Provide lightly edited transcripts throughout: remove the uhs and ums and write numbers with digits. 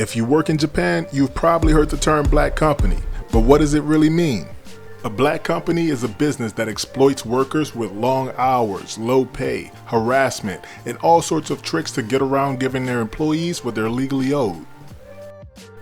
If you work in Japan, you've probably heard the term black company, but what does it really mean? A black company is a business that exploits workers with long hours, low pay, harassment, and all sorts of tricks to get around giving their employees what they're legally owed.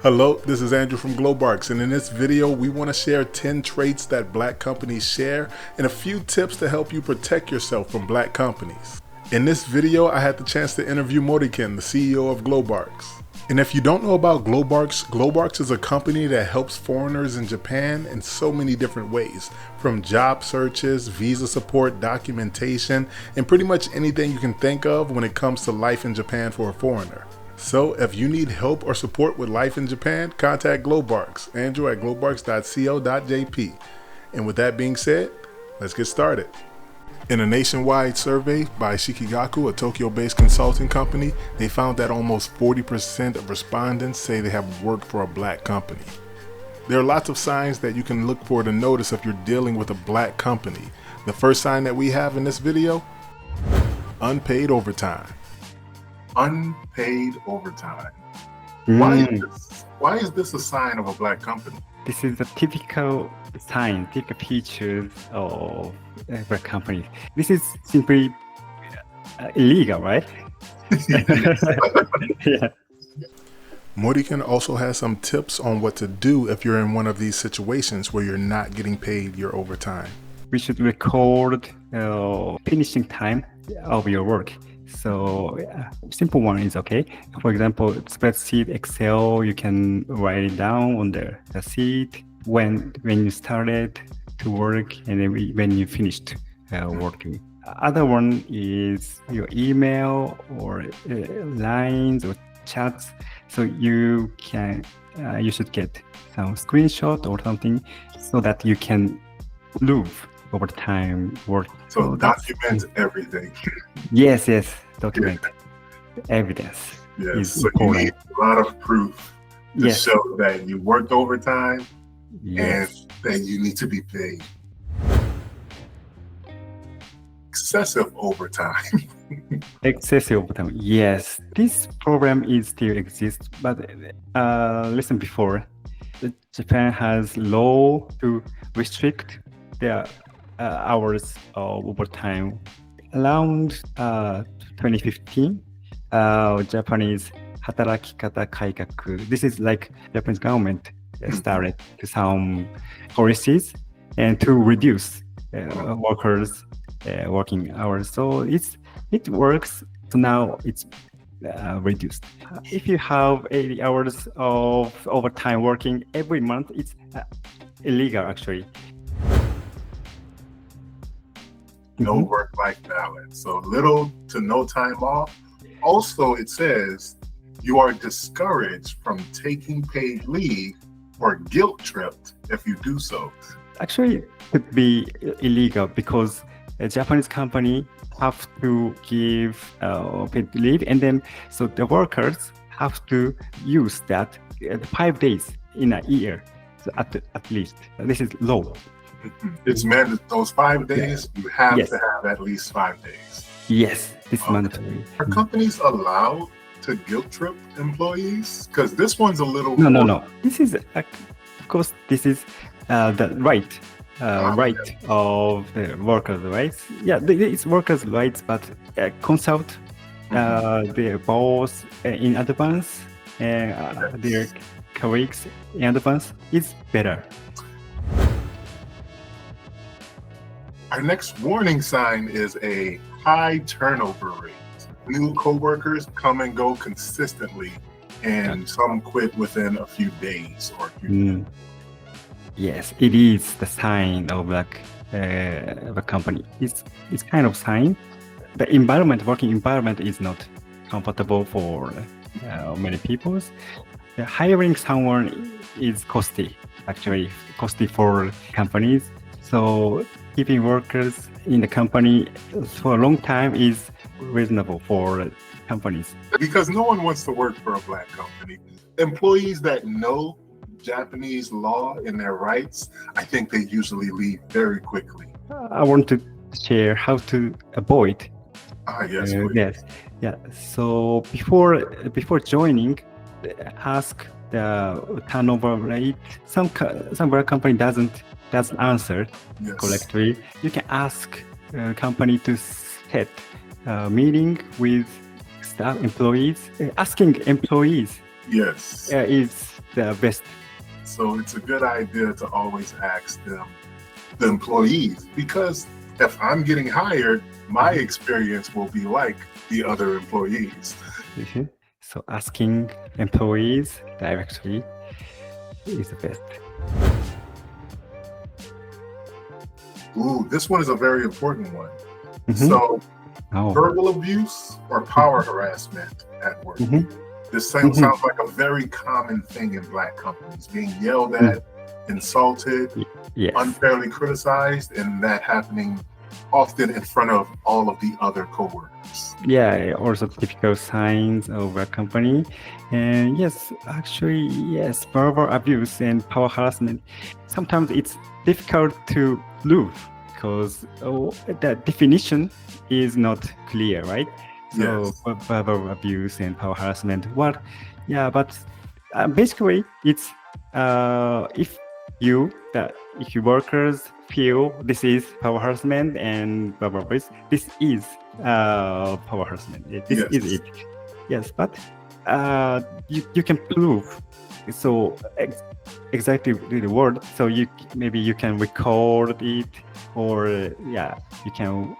Hello, this is Andrew from Globarx, and in this video we want to share 10 traits that black companies share and a few tips to help you protect yourself from black companies. In this video I had the chance to interview Moriken, the CEO of Globarx. And if you don't know about Globarx, Globarx is a company that helps foreigners in Japan in so many different ways, from job searches, visa support, documentation, and pretty much anything you can think of when it comes to life in Japan for a foreigner. So if you need help or support with life in Japan, contact Globarx, Andrew at globarx.co.jp. And with that being said, let's get started. In a nationwide survey by Shikigaku, a Tokyo-based consulting company, they found that almost 40% of respondents say they have worked for a black company. There are lots of signs that you can look for to notice if you're dealing with a black company. The first sign that we have in this video, unpaid overtime. Unpaid overtime. Why is this a sign of a black company? This is a typical sign, typical features of every company. This is simply illegal, right? Yeah. Moriken also has some tips on what to do if you're in one of these situations where you're not getting paid your overtime. We should record finishing time of your work. So simple one is okay. For example, spreadsheet, Excel, you can write it down on the sheet when you started to work and then when you finished working. Other one is your email or lines or chats. So you should get some screenshot or something so that you can prove over time work. So document everything. Yes, document evidence. Yes, so you need a lot of proof to show that you worked overtime and that you need to be paid. Excessive overtime. Excessive overtime, yes. This problem is still exists, but listen before. Japan has law to restrict their hours of overtime. Around 2015, Japanese Hatarakikata Kaikaku. This is like Japanese government started some policies and to reduce workers' working hours. So it works. So now it's reduced. If you have 80 hours of overtime working every month, it's illegal actually. No work-life balance, so little to no time off. Also, it says you are discouraged from taking paid leave or guilt-tripped if you do so. Actually, it could be illegal because a Japanese company have to give paid leave, and then so the workers have to use that 5 days in a year, so at least. This is law. It's mandatory. Those 5 days, you have to have at least 5 days. Yes, it's mandatory. Are companies allowed to guilt trip employees? Because this one's a little No. This is because this is the right of the workers' rights. Yeah, it's workers' rights, but consult their boss in advance and their colleagues in advance is better. Our next warning sign is a high turnover rate. New coworkers come and go consistently, and some quit within a few days or a few Yes, it is the sign of a company. It's kind of sign. The working environment is not comfortable for many people. Hiring someone is costly for companies. So keeping workers in the company for a long time is reasonable for companies. Because no one wants to work for a black company. Employees that know Japanese law and their rights, I think they usually leave very quickly. I want to share how to avoid. Yes. Yeah. So before joining, ask the turnover rate. Some company doesn't answer Yes. correctly. You can ask company to set a meeting with staff employees. Asking employees Yes. is the best. So it's a good idea to always ask them, the employees, because if I'm getting hired, my experience will be like the other employees. Mhm. So asking employees directly is the best. Ooh, this one is a very important one. Mhm. So Oh. verbal abuse or power harassment at work. Mhm. This sounds like a very common thing in Black companies, being yelled at, insulted, Yes. unfairly criticized, and that happening often in front of all of the other coworkers. Yeah, also typical signs of a company. And yes, actually, yes, verbal abuse and power harassment. Sometimes it's difficult to prove because the definition is not clear, right? So Yes. verbal abuse and power harassment. Well, yeah, but basically, it's if if your workers feel this is power harassment and verbal abuse, this is power harassment. This is it. Yes, but you can prove so exactly the word. So maybe you can record it, or you can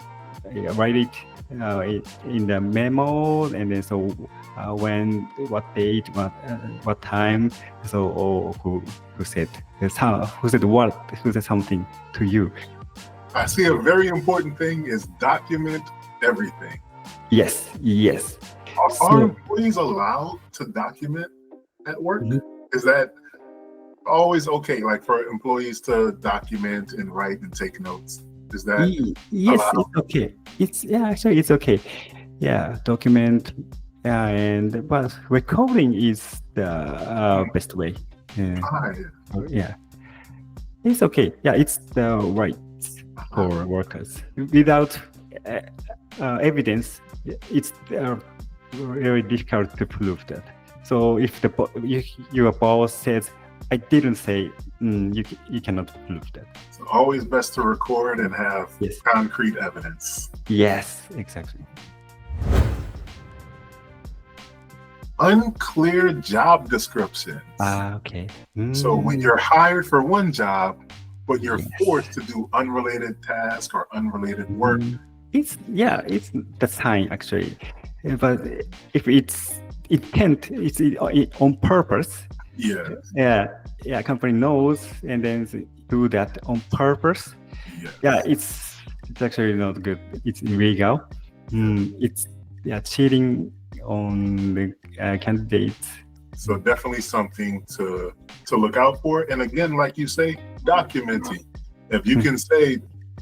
write it in the memo, and then so when, what date, what time, so or who said what, who said something to you. I see a very important thing is document everything. Yes. Are employees allowed to document at work? Is that always okay, like for employees to document and write and take notes? Is that yes, allowed? it's okay. Actually it's okay. Yeah, document. But recording is the best way. Yeah, it's okay. Yeah, it's the right for workers. Without evidence, it's very difficult to prove that. So if your boss says, "I didn't say," you cannot prove that. So always best to record and have concrete evidence. Yes, exactly. Unclear job descriptions. Okay. So when you're hired for one job, but you're forced to do unrelated tasks or unrelated work. It's the sign actually. But if it's intent, it's on purpose. Yeah, company knows and then do that on purpose. Yeah, it's actually not good. It's illegal. It's cheating on the candidates. So definitely something to look out for. And again, like you say, documenting. If you can say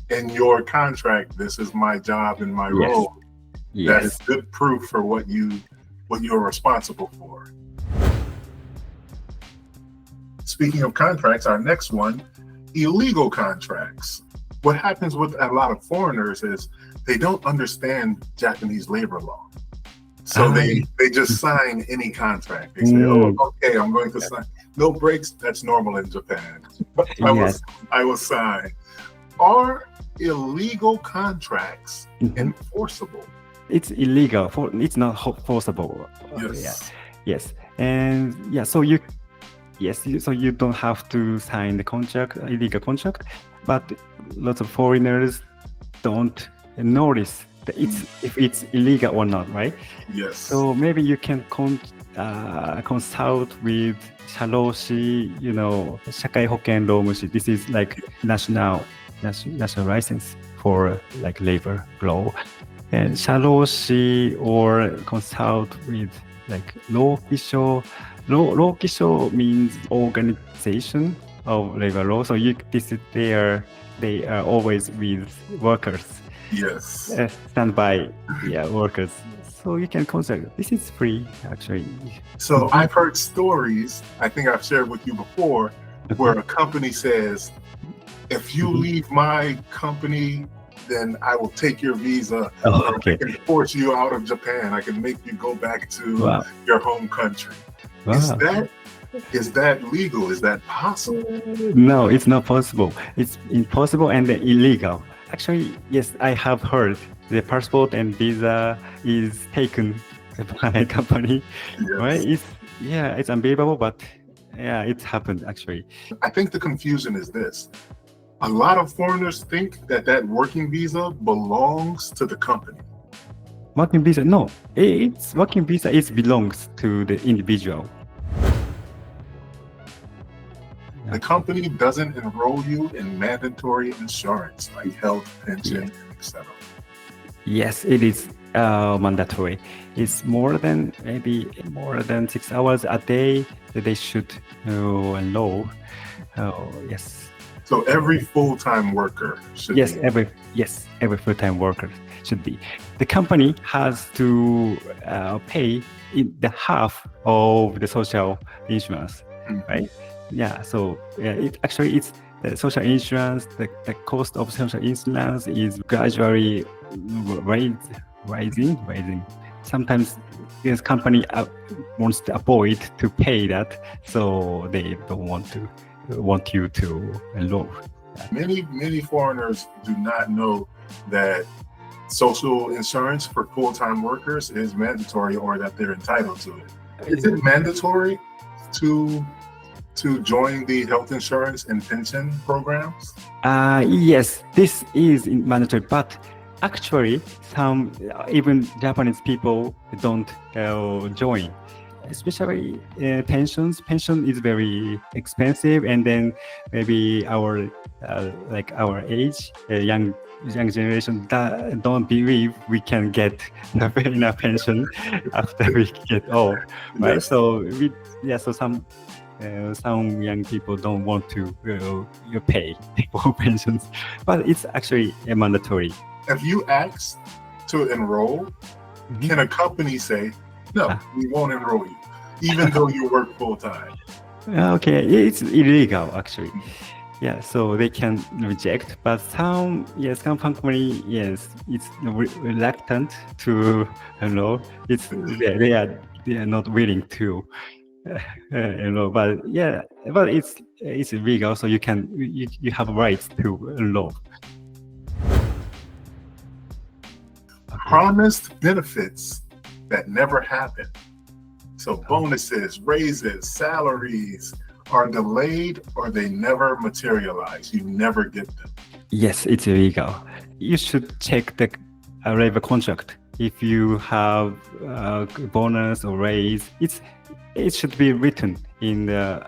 in your contract, this is my job and my role, that is good proof for what you're responsible for. Speaking of contracts, our next one, illegal contracts. What happens with a lot of foreigners is they don't understand Japanese labor law. So they just sign any contract. They say, "Oh, okay, I'm going to sign." No breaks. That's normal in Japan. I will sign. Are illegal contracts enforceable? It's illegal. It's not forcible. Yes. And so you don't have to sign the illegal contract, but lots of foreigners don't notice that if it's illegal or not, right? Yes. So maybe you can consult with 社労士, 社会保険労務士. This is like national license for like labor law. And 社労士 or consult with like 労基署. 労基署 means organization of labor law. So they are always with workers. Yes. Standby workers. So you can contact. This is free, actually. So I've heard stories, I think I've shared with you before, where a company says, if you leave my company, then I will take your visa. I can force you out of Japan. I can make you go back to your home country. Is Wow. that legal? Is that possible? No, it's not possible. It's impossible and illegal. Actually, yes, I have heard the passport and visa is taken by a company. Right? Yes. It's unbelievable, but yeah, it happened actually. I think the confusion is this. A lot of foreigners think that working visa belongs to the company. Working visa, no, it's working visa. It belongs to the individual. The company doesn't enroll you in mandatory insurance like health, pension, etc. Yes, it is mandatory. It's maybe more than 6 hours a day that they should enroll. Yes. So every full-time worker should Yes, be. every full-time worker should be. The company has to pay in the half of the social insurance, right? Yeah. So it's the social insurance. The cost of social insurance is gradually rising. Sometimes this company wants to avoid to pay that, so they don't want you to enroll. Many foreigners do not know that social insurance for full-time workers is mandatory or that they're entitled to it. Is it mandatory to join the health insurance and pension programs? Yes, this is mandatory, but actually, some even Japanese people don't join. Especially pensions. Pension is very expensive, and then maybe our age, young generation don't believe we can get enough pension after we get old, right? Yes. So some young people don't want to pay for pensions, but it's actually mandatory. If you ask to enroll, can a company say, no, we won't enroll you, even though you work full-time? Okay, it's illegal actually. Yeah, so they can reject, but some company, it's reluctant to enroll. They are not willing to but it's illegal, so you have rights to enroll. Promised benefits that never happen. So bonuses, raises, salaries are delayed or they never materialize. You never get them. Yes, it's illegal. You should check the labor contract. If you have a bonus or raise, it should be written in the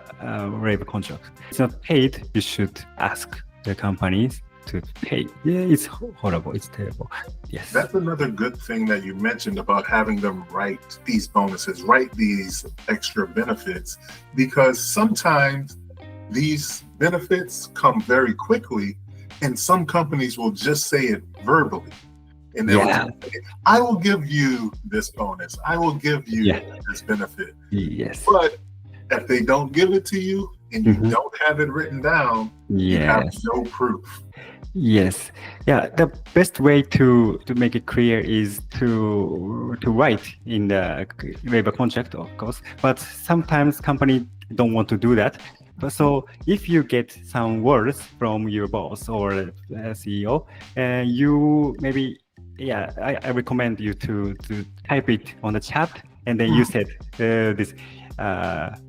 labor contract. It's not paid, you should ask the companies to pay. Yeah, it's horrible. It's terrible. Yes. That's another good thing that you mentioned about having them write these bonuses, write these extra benefits, because sometimes these benefits come very quickly and some companies will just say it verbally. And they'll say, I will give you this bonus. I will give you this benefit. Yes. But if they don't give it to you and you don't have it written down, you have no proof. Yes. Yeah. The best way to make it clear is to write in the labor contract, of course. But sometimes companies don't want to do that. So if you get some words from your boss or CEO, you maybe I recommend you to type it on the chat, and then you said this.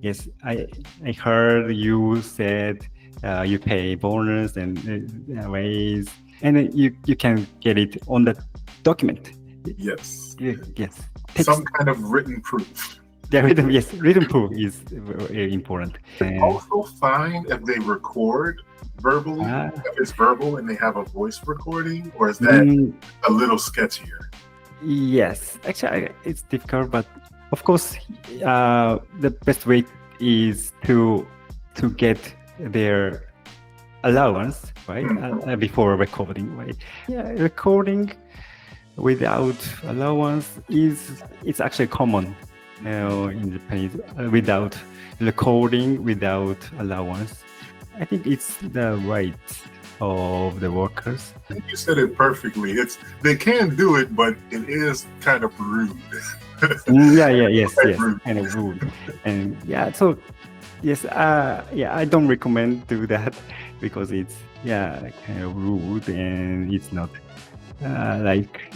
Yes, I heard you said. You pay bonus and raise, and then you can get it on the document. Yes. Yes. Some kind of written proof. The written proof is very important. Also fine if they record verbally, if it's verbal and they have a voice recording, or is that a little sketchier? Yes, actually it's difficult, but of course the best way is to get their allowance, right? Before recording, right? Yeah, recording without allowance it's actually common in Japanese. Without recording, without allowance, I think it's the right of the workers. I think you said it perfectly. They can do it, but it is kind of rude. Yes, Quite yes, rude. kind of rude. And yeah, so yes, I don't recommend do that because it's kind of rude and it's not like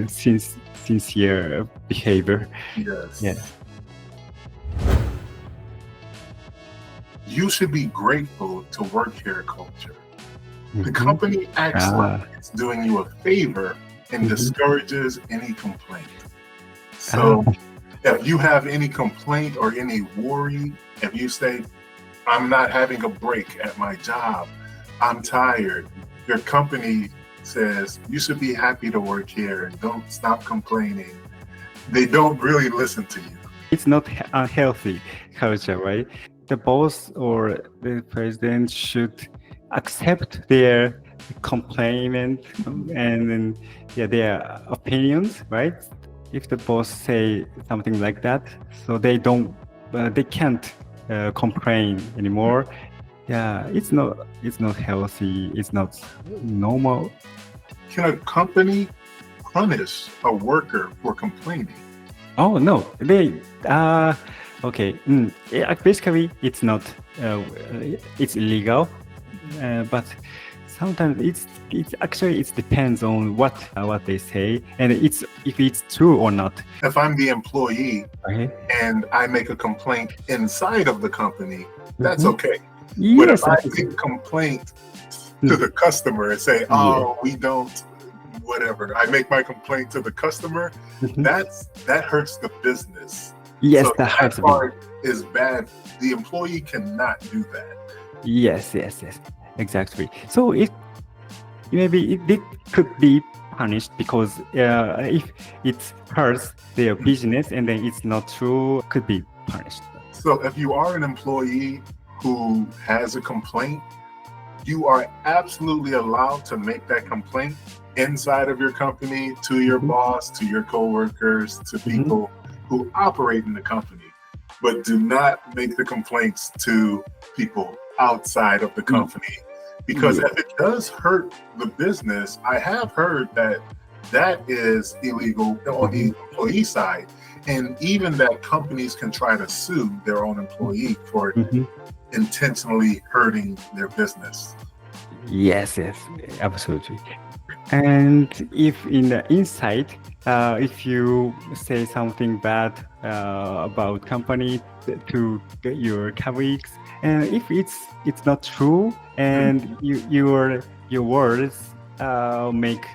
sincere behavior. Yes. Yeah. You should be grateful to work here culture. The Mhm. company acts like it's doing you a favor and discourages any complaint. So if you have any complaint or any worry, if you say, I'm not having a break at my job, I'm tired, your company says you should be happy to work here and don't stop complaining. They don't really listen to you. It's not unhealthy culture, right? The boss or the president should accept their complaint and then, their opinions, right? If the boss say something like that, so they can't complain anymore. Yeah, it's not healthy. It's not normal. Can a company punish a worker for complaining? Oh no, they okay. Basically, it's not. It's illegal, but sometimes it's actually it depends on what they say and if it's true or not. If I'm the employee Okay. and I make a complaint inside of the company, that's Mhm. okay. But Yes, if I make a complaint to the customer and say, oh, we don't, whatever, I make my complaint to the customer, that hurts the business. yes, So that hurts that me. part is bad. The employee cannot do that. Yes, exactly. So it could be punished because if it hurts their business and then it's not true, could be punished. So if you are an employee who has a complaint, you are absolutely allowed to make that complaint inside of your company, to your boss, to your coworkers, to people who operate in the company. But do not make the complaints to people outside of the company. Because if it does hurt the business, I have heard that is illegal on the employee side. And even that companies can try to sue their own employee for intentionally hurting their business. Yes, absolutely. And if in the inside, if you say something bad about company to your colleagues, and if it's not true, and your words make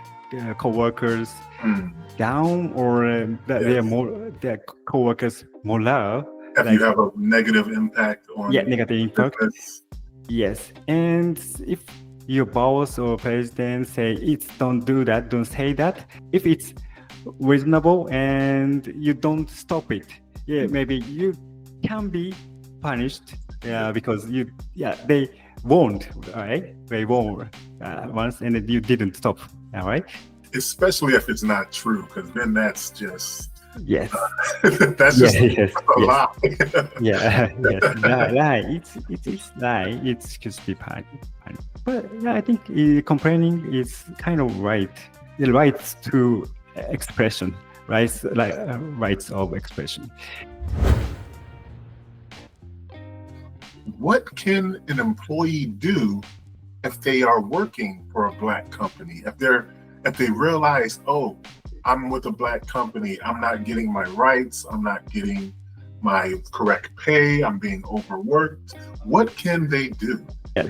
coworkers down or their coworkers morale. If you have a negative impact on Negative impact. business. Yes, and if your boss or president say don't do that, don't say that, if it's reasonable and you don't stop it, maybe you can be punished because they won't, right? They won't once and you didn't stop, all right? Especially if it's not true, because then that's just that's just a lie. Yes, lie. It's lie. It should be punished. But I think complaining is kind of right. The rights to expression, rights of expression. What can an employee do if they are working for a Black company? If they realize, oh, I'm with a Black company, I'm not getting my rights, I'm not getting my correct pay, I'm being overworked. What can they do?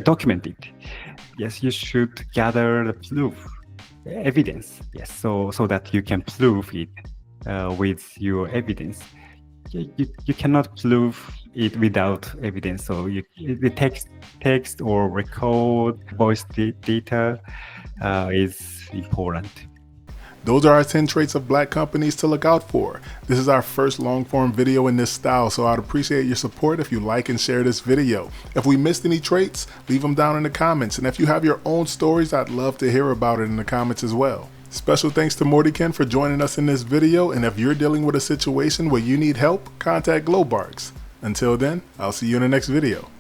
Document it. Yes, you should gather the proof, evidence. Yes, so that you can prove it with your evidence. You cannot prove it without evidence. So the text or record, voice data is important. Those are our 10 traits of Black companies to look out for. This is our first long form video in this style, so I'd appreciate your support if you like and share this video. If we missed any traits, leave them down in the comments. And if you have your own stories, I'd love to hear about it in the comments as well. Special thanks to Mortiken for joining us in this video. And if you're dealing with a situation where you need help, contact Globarx. Until then, I'll see you in the next video.